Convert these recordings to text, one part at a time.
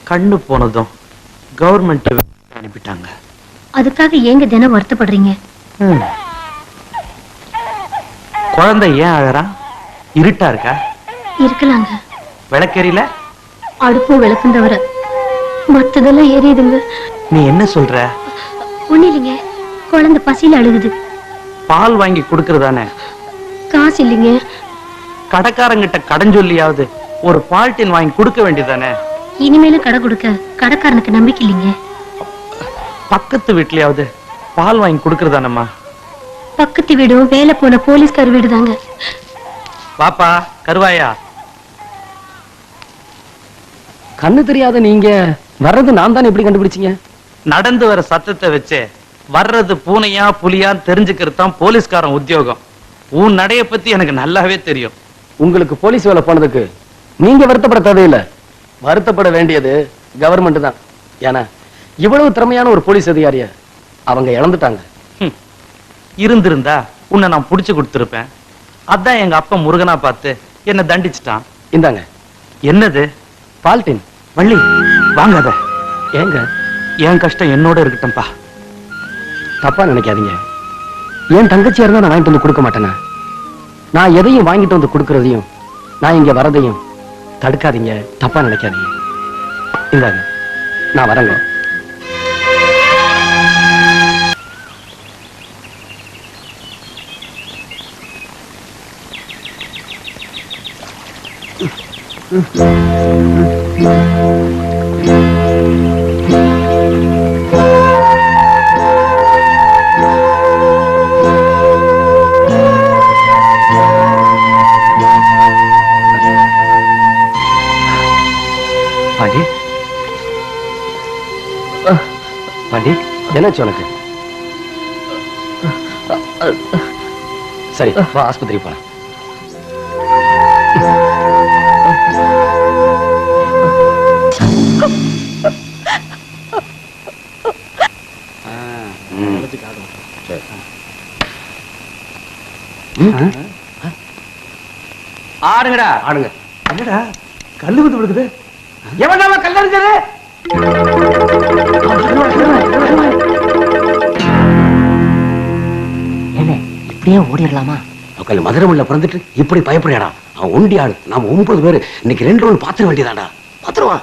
கண்ணு போனதும் கவர்மெண்ட் அனுப்பிட்டாங்க. அதுக்காக ஏங்க தினம் வருத்தப்படுறீங்க? குழந்தை ஏன் அழறா? இருட்டா இருக்கா? இருக்கலாங்க. விளக்கெரியல? அடுப்பும் விளக்கும் தவிர மத்ததெல்லாம் ஏறிடுங்க. நீ என்ன சொல்ற? ஒண்ணு இல்லைங்க, குழந்தை பசியில அழுகுது. பால் வாங்கி கொடுக்கறதானே? காசு இல்லைங்க. கடைக்காரங்கிட்ட கடன் சொல்லியாவது ஒரு பால்டின் வாங்கி கொடுக்க வேண்டியதானே? இனிமேலும் கடை கொடுக்க கடைக்காரனுக்கு நம்பிக்கை இல்லைங்க. பக்கத்து வீட்லயாவது பால் வாங்கி கொடுக்கறதானம்மா? பக்கத்து வீடும் வேலை போன போலீஸ்கார வீடு தாங்க. பாப்பா கருவாயா. கண்ணு தெரியாத நீங்க வர்றது நான் தான் எப்படி கண்டுபிடிச்சீங்க? நடந்து வர சத்தத்தை வச்சு வர்றது பூனையா புலியா தெரிஞ்சுக்கிறது தான் போலீஸ்காரன் உத்தியோகம். உன் நடைய பத்தி எனக்கு நல்லாவே தெரியும். உங்களுக்கு போலீஸ் வேலை போனதுக்கு நீங்க வருத்தப்பட தேவையில்லை. வருத்தப்பட வேண்டியது கவர்மெண்ட் தான். ஏன்னா இவ்வளவு திறமையான ஒரு போலீஸ் அதிகாரிய அவங்க இழந்துட்டாங்க. இருந்திருந்தா உன்னை நான் புடிச்சு கொடுத்திருப்பேன். அதான் எங்க அப்பா முருகனா பார்த்து என்ன தண்டிச்சுட்டான். இந்தாங்க. என்னது? பால்டின். வள்ளி வாங்காத. ஏங்க? என் கஷ்டம் என்னோட இருக்கட்டும்பா. தப்பா நினைக்காதீங்க. என் தங்கச்சியா இருந்தா நான் வாங்கிட்டு வந்து கொடுக்க மாட்டேனா? நான் எதையும் வாங்கிட்டு வந்து கொடுக்கறதையும் நான் இங்க வரதையும் தடுக்காதீங்க. தப்பா நினைக்காதீங்க. இந்தாங்க, நான் வரேங்க. பாண்டி, பாண்டி, என்னாச்சு உனக்கு? சரி, வா ஆஸ்பத்திரி போலாம். ஆடுங்கடா ஆடுங்க. என்னடா கல்லு வந்து விடுக்குது? எவனால கல்லறிஞ்சது? இப்படியே ஓடிடலாமா? மதுரை உள்ள பிறந்துட்டு இப்படி பயப்படையாடா. அவன் ஒண்டி ஆடு. நாம 9 பேரு இன்னைக்கு 2 ரவுண்ட் பாத்திர வேண்டியதாடா. பாத்துருவா.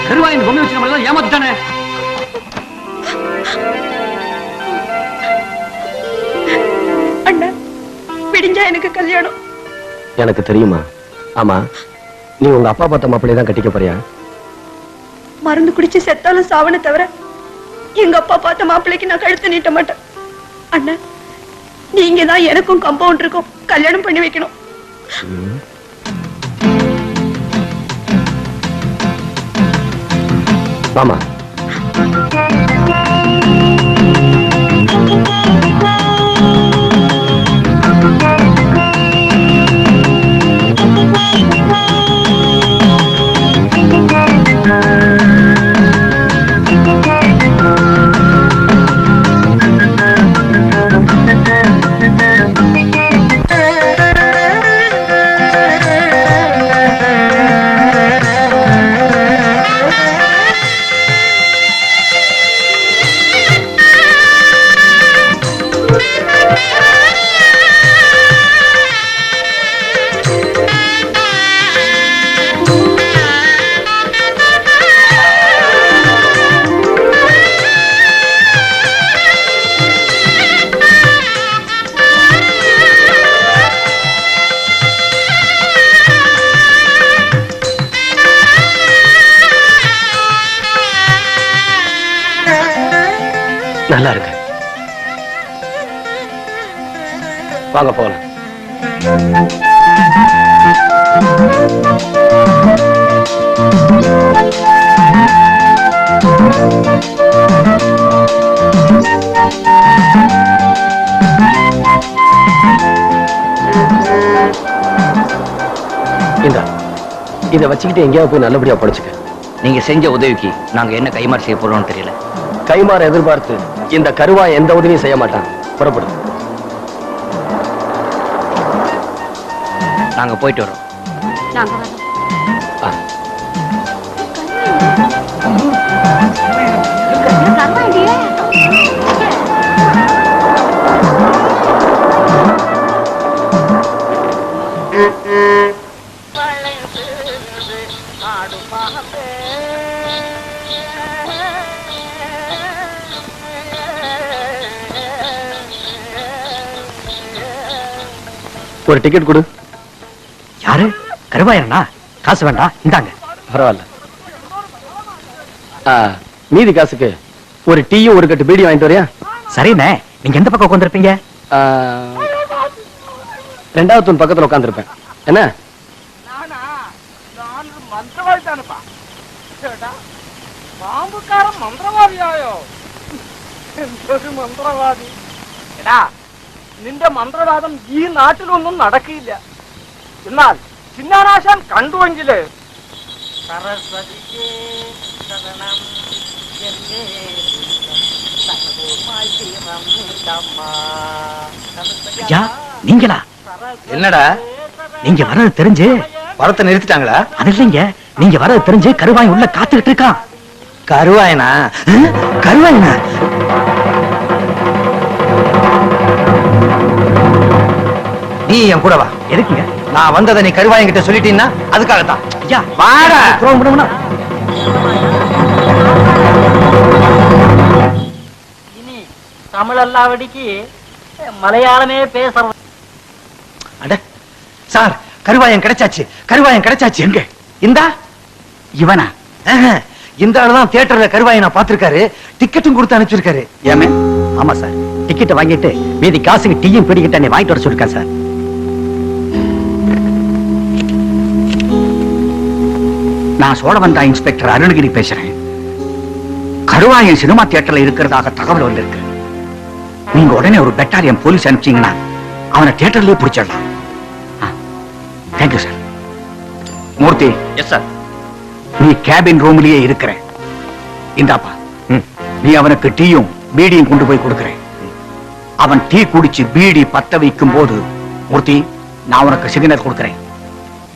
கருவாயின் பொம்மை வச்சு நம்மள ஏமாத்திட்டானே. அண்ணா, விடிஞ்சா எனக்கு கல்யாணம். எனக்கு தெரியுமா? ஆமா, நீ உங்க அப்பா பார்த்த மாப்பிள்ளைய தான் கட்டிக்க போறியா? மருந்து குடிச்சு செத்தாலும் சாவன தவிர எங்க அப்பா பார்த்த மாப்பிள்ளைக்கு நான் கழுத்து நீட்ட மாட்டேன். அண்ணா, நீங்க தான் எனக்கும் கம்பவுண்ட் இருக்கும் கல்யாணம் பண்ணி வைக்கணும். மாமா, நல்லா இருக்கு. வாங்க போலாம். இந்தா இதை வச்சுக்கிட்டு எங்கேயாவது போய் நல்லபடியா படிச்சுக்க. நீங்க செஞ்ச உதவிக்கு நாங்க என்ன கைமாறு செய்ய போறோம்னு தெரியல. கைமாற எதிர்பார்த்து இந்த கருவா எந்த உதவியும் செய்ய மாட்டான். புறப்படு. நாங்க போயிட்டு வரோம். நாங்க வரோம். ஆ. ஒரு டிக்கெட் கொடு. யாரு? கருவாயனா? காசு வேண்டாம், இந்தாங்க. பரவாயில்ல. மீதி காசுக்கு ஒரு டீயும் ஒரு கட்டு பீடி வாங்கிட்டு வரியா? சரிண்ணே. நீங்க எந்த பக்கம் உட்காந்துருப்பீங்க? ரெண்டாவது தூண் பக்கத்துல உட்காந்துருப்பேன். என்ன പാമ്പുകാരൻ മന്ത്രവാദിയായോ? എന്തൊരു മന്ത്രവാദി! എടാ, നിന്റെ മന്ത്രവാദം ഈ നാട്ടിലൊന്നും നടക്കില്ല. എന്നാൽ ചിന്നാനാശാൻ കണ്ടുവെങ്കില് സരസ്വതിക്ക് ശരണം എന്നേ സർവ്വമായി തീർന്നമ്മ. ஐயா, நீங்களா? என்னடா நீங்க வர்றது தெரிஞ்சு படத்தை நிறுத்திட்டாங்களா? அது இல்லைங்க, நீங்க வர்றது தெரிஞ்சு கருவாய் உள்ள காத்துக்கிட்டு இருக்கான். கருவாயனா? கருவாயனா? நீ என் கூட வா. எதுக்குங்க? நான் வந்ததை நீ கருவாயங்கிட்ட சொல்லிட்டீங்கன்னா அதுக்காகத்தான். ஐயா வாடா. இனி தமிழல்லாவடிக்கு மலையாளமே பேசுறது. அட சார், கருவாயன் கிடைச்சாச்சு. கருவாயன் கிடைச்சாச்சு. எங்க? இந்தா இவனா? இந்த ஆளுதான் தியேட்டர்ல கருவாயனை பாத்துருக்காரு. டிக்கெட்டும் கொடுத்து அனுப்பிச்சிருக்காரு. ஏமே? ஆமா சார், டிக்கெட் வாங்கிட்டு மீதி காசுக்கு டீயும் பிடிக்கிட்ட வாங்கிட்டு வர சொல்லிருக்கேன் சார். நான் சோழவந்தா இன்ஸ்பெக்டர் அருணகிரி பேசுறேன். கருவாயன் சினிமா தியேட்டர்ல இருக்கிறதாக தகவல் வந்திருக்கு. நீங்க உடனே ஒரு பெட்டாலியன் போலீஸ் அனுப்பிச்சீங்கன்னா அவனை தியேட்டர்லயே பிடிச்சிடலாம். Thank you sir. Murthy. Yes sir. நீ கேபின் ரூம்லயே இருக்கிற. இந்தாப்பா, நீ அவனுக்கு டீயும் பீடியும் கொண்டு போய் கொடுக்கிறேன். அவன் டீ குடிச்சு பீடி பத்த வைக்கும் போது மூர்த்தி, நான் உனக்கு சிக்னல் கொடுக்கிறேன்.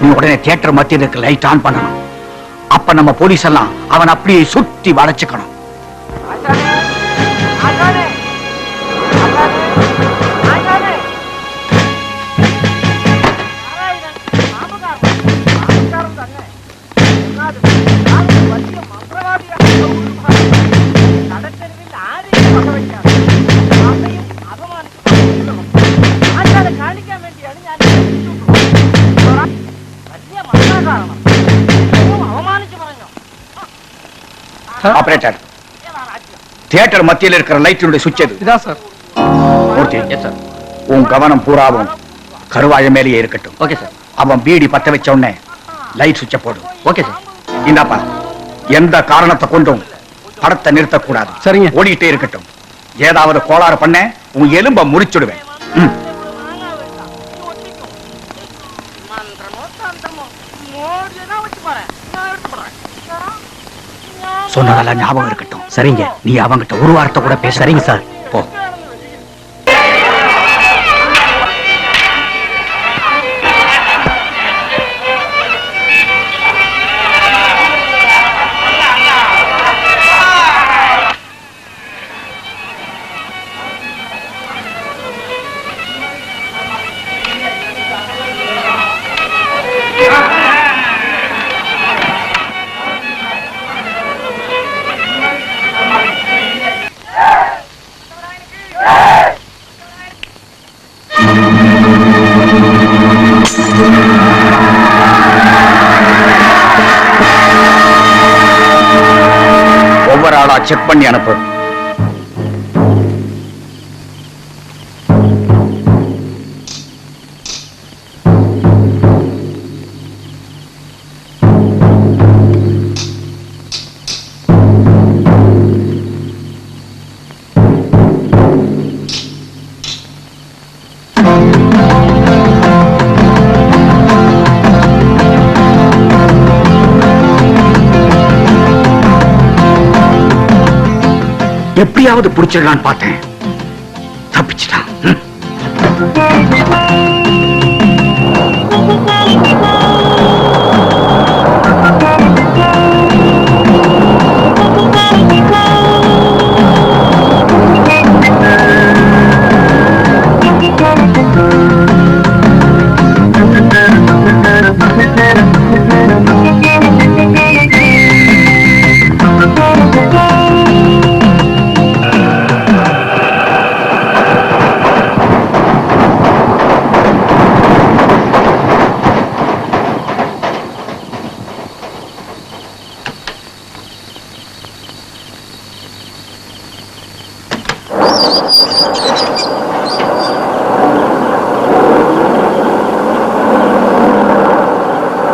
நீ உடனே தியேட்டர் மத்தியில் இருக்க லைட் ஆன் பண்ணணும். அப்ப நம்ம போலீஸ் எல்லாம் அவன் அப்படியே சுத்தி வளைச்சுக்கணும். ஆபரேட்டர், தியேட்டர் மத்தியில் இருக்கிற லைட்டினுடைய சுவிட்ச் எது? இதான் சார். மூர்த்தி. Yes sir. உன் கவனம் பூராவும் கருவாய மேலேயே இருக்கட்டும். Okay sir. அவன் பீடி பத்த வச்ச உடனே லைட் சுவிட்ச போடும். Okay sir. இந்தாப்பா, எந்த காரணத்தை கொண்டும் படத்தை நிறுத்தக்கூடாது. சரிங்க. ஓடிட்டே இருக்கட்டும். ஏதாவது கோளாறு பண்ண உன் எலும்ப முறிச்சுடுவேன். சொன்னதெல்லாம் ஞாபகம் இருக்கட்டும். சரிங்க. நீ அவங்கிட்ட ஒரு வார்த்தை கூட பேச. சரிங்க சார். போ. ஒவ்வொரு ஆளா செக் பண்ணி அனுப்பு. எப்படியாவது பிடிச்சிடலான்னு பார்த்தேன்.